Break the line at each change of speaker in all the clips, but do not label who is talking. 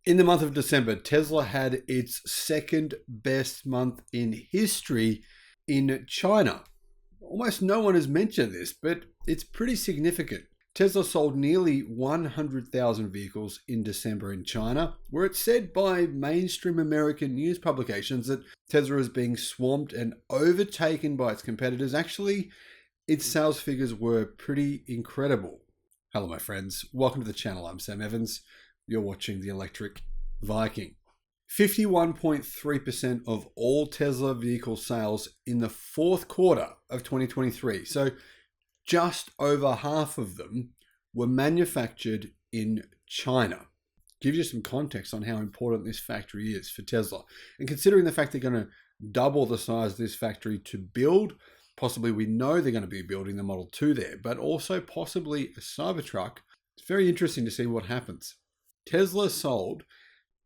In the month of December, Tesla had its second best month in history in China. Almost no one has mentioned this, but it's pretty significant. Tesla sold nearly 100,000 vehicles in December in China, where it's said by mainstream American news publications that Tesla is being swamped and overtaken by its competitors. Actually, its sales figures were pretty incredible. Hello, my friends. Welcome to the channel. I'm Sam Evans. You're watching the Electric Viking. 51.3% of all Tesla vehicle sales in the fourth quarter of 2023. So just over half of them were manufactured in China. Give you some context on how important this factory is for Tesla. And considering the fact they're going to double the size of this factory to build, possibly we know they're going to be building the Model 2 there, but also possibly a Cybertruck. It's very interesting to see what happens. Tesla sold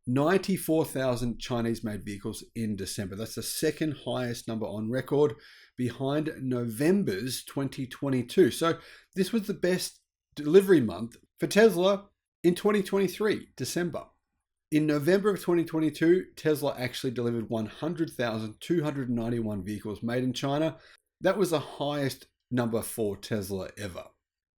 94,000 Chinese-made vehicles in December. That's the second highest number on record, behind November's 2022. So this was the best delivery month for Tesla in 2023, December. In November of 2022, Tesla actually delivered 100,291 vehicles made in China. That was the highest number for Tesla ever.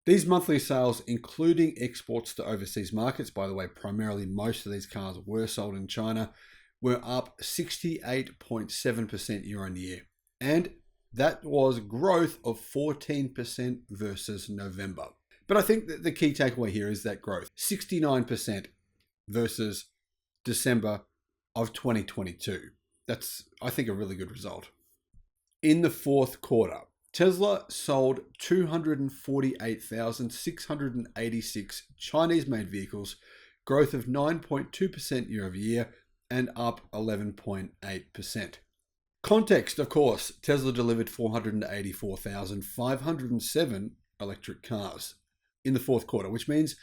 These monthly sales, including exports to overseas markets, by the way, primarily most of these cars were sold in China, were up 68.7% year on year. And that was growth of 14% versus November. But I think that the key takeaway here is that growth, 69% versus December of 2022. That's, I think, a really good result. In the fourth quarter, Tesla sold 248,686 Chinese-made vehicles, growth of 9.2% year over year and up 11.8%. Context, of course, Tesla delivered 484,507 electric cars in the fourth quarter, which means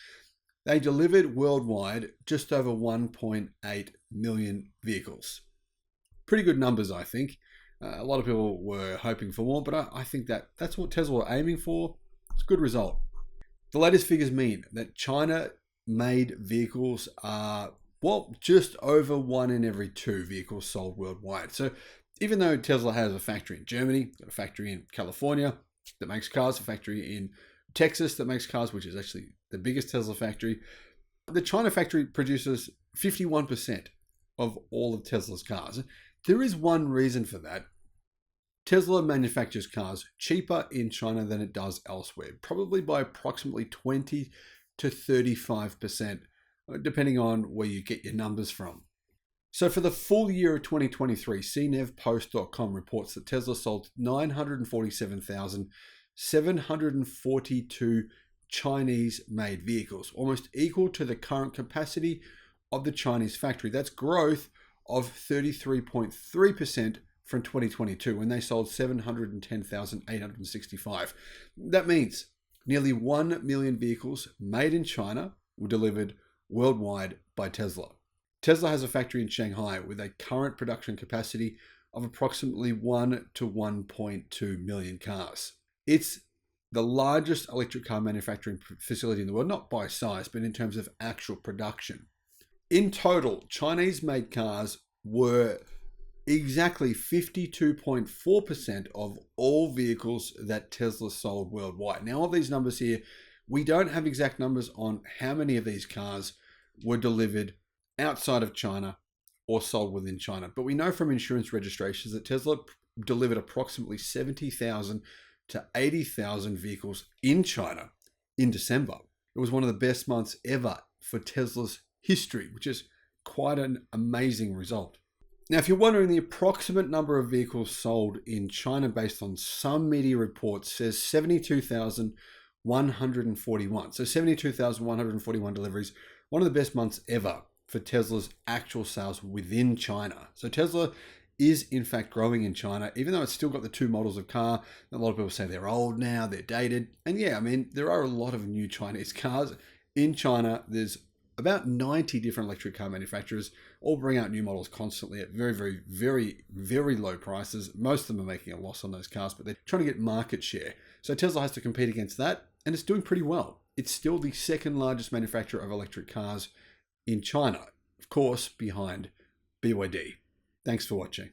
they delivered worldwide just over 1.8 million vehicles. Pretty good numbers, I think. A lot of people were hoping for more, but I think that's what Tesla were aiming for. It's a good result. The latest figures mean that China-made vehicles are, just over 1 in every 2 vehicles sold worldwide. So even though Tesla has a factory in Germany, a factory in California that makes cars, a factory in Texas that makes cars, which is actually the biggest Tesla factory, the China factory produces 51% of all of Tesla's cars. There is one reason for that. Tesla manufactures cars cheaper in China than it does elsewhere, probably by approximately 20 to 35%, depending on where you get your numbers from. So for the full year of 2023, CNEVPost.com reports that Tesla sold 947,742 Chinese-made vehicles, almost equal to the current capacity of the Chinese factory. That's growth of 33.3% from 2022 when they sold 710,865. That means nearly 1 million vehicles made in China were delivered worldwide by Tesla. Tesla has a factory in Shanghai with a current production capacity of approximately 1 to 1.2 million cars. It's the largest electric car manufacturing facility in the world, not by size, but in terms of actual production. In total, Chinese-made cars were exactly 52.4% of all vehicles that Tesla sold worldwide. Now, all these numbers here, we don't have exact numbers on how many of these cars were delivered outside of China or sold within China. But we know from insurance registrations that Tesla delivered approximately 70,000 to 80,000 vehicles in China in December. It was one of the best months ever for Tesla's history, which is quite an amazing result. Now, if you're wondering, the approximate number of vehicles sold in China based on some media reports says 72,141. So 72,141 deliveries, one of the best months ever for Tesla's actual sales within China. So Tesla is in fact growing in China, even though it's still got the 2 models of car. A lot of people say they're old now, they're dated. And yeah, I mean, there are a lot of new Chinese cars in China. There's about 90 different electric car manufacturers, all bring out new models constantly at very, very, very, very low prices. Most of them are making a loss on those cars, but they're trying to get market share. So Tesla has to compete against that, and it's doing pretty well. It's still the second largest manufacturer of electric cars in China. Of course, behind BYD. Thanks for watching.